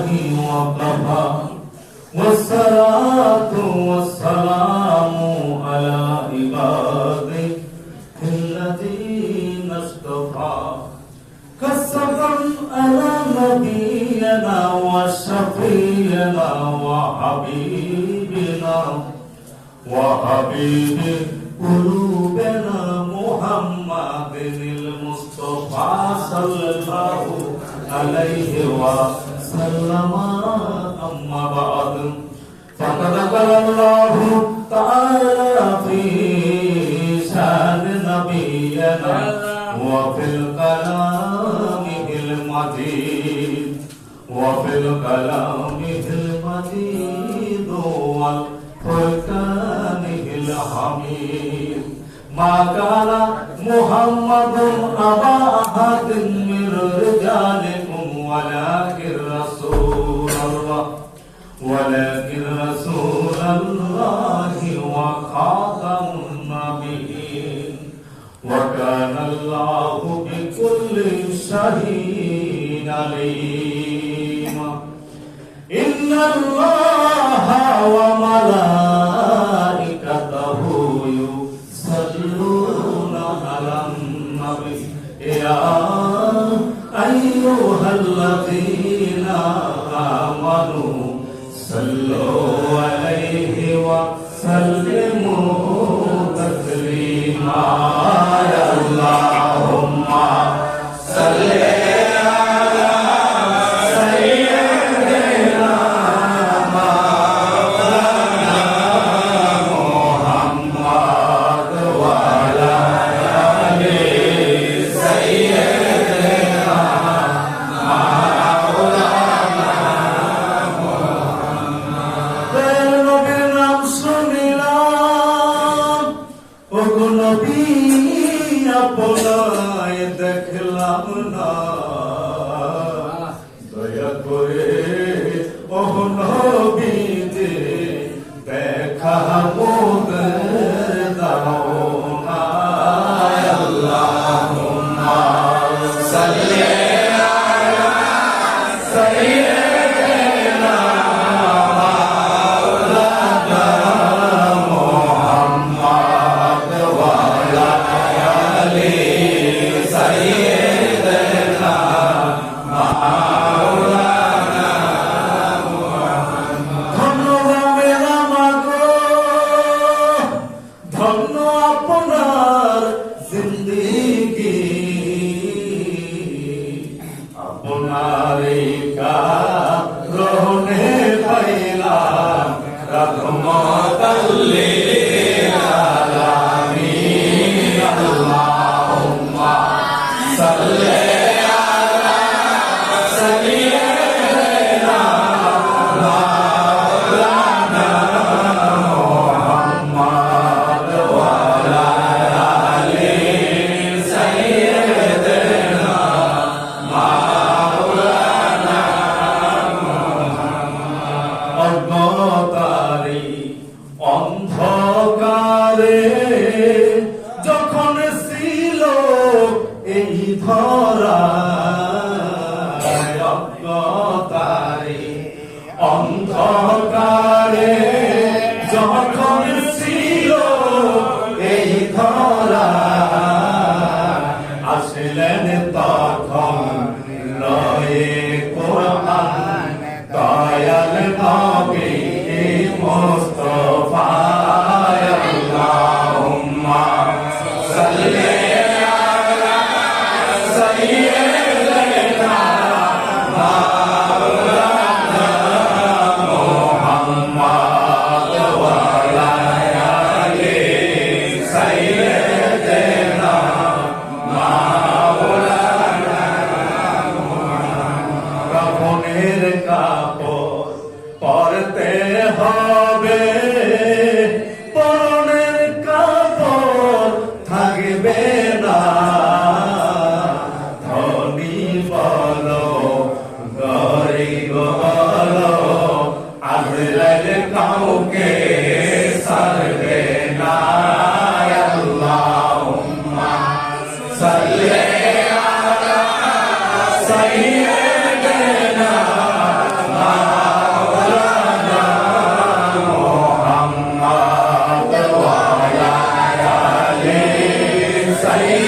وكفى والصلاة والسلام على عباده الذين اصطفى كسفا على نبينا وشفينا وحبيب قلوبنا محمد المصطفى صلى الله عليه وسلم أما بعد فقد قال الله تعالى في شأن نبينا وفي الكلام المجيد والفرقان الحميد ما كان محمد أبا أحد من رجالكم ولكن رسول الله وخاتم النبيين وكان الله بكل شيء عليم إن الله وملائكته يصلون على النبي يا أيها الذين آمنوا صلوا عليه وسلموا تسليما يا اللهم صل দেখলাম না দয়া করে ও নবীজি দেখা মোদের দাও না আল্লাহুম্মা সাল্লি আলা সাইয়্যিদিনা মাওলানা মুহাম্মদ ওয়া আলা আলি সাইয়্যিদিনা মাওলানা ধন্য মেরা মাগো ধন্য আপনার জিন্দেগি আপনার কারণে পাইলাম রহমতাল লিল আলামিন আল্লাহুম্মা সাল্লি আলা সাইয়্যিদিনা মাওলানা মুহাম্মদ ওয়া আলা আলি সাইয়্যিদিনা মাওলানা অজ্ঞতারি অন্ধকারে যখন ছিল এই ধরা অজ্ঞতারি অন্ধকারে যখন ছিল এই ধরা আসলেন তখন রয়ে কোরআন দয়াল নবী মুস্তাফা আল্লাহুম্মা সাল্লি আলা সাইয়্যিদিনা মাওলানা মুহাম্মদ ওয়া আলা আলি সাইয়্যিদিনা মাওলানা কাফনের কাপড় পরতে হবে পরনের কাপড় থাকবে না ধনী বলো গরিব বলো আজরাইল কাউকে ছাড়বে না আল্লাহুম্মা সাল্লি আলা সাইয়্যিদিনা সারি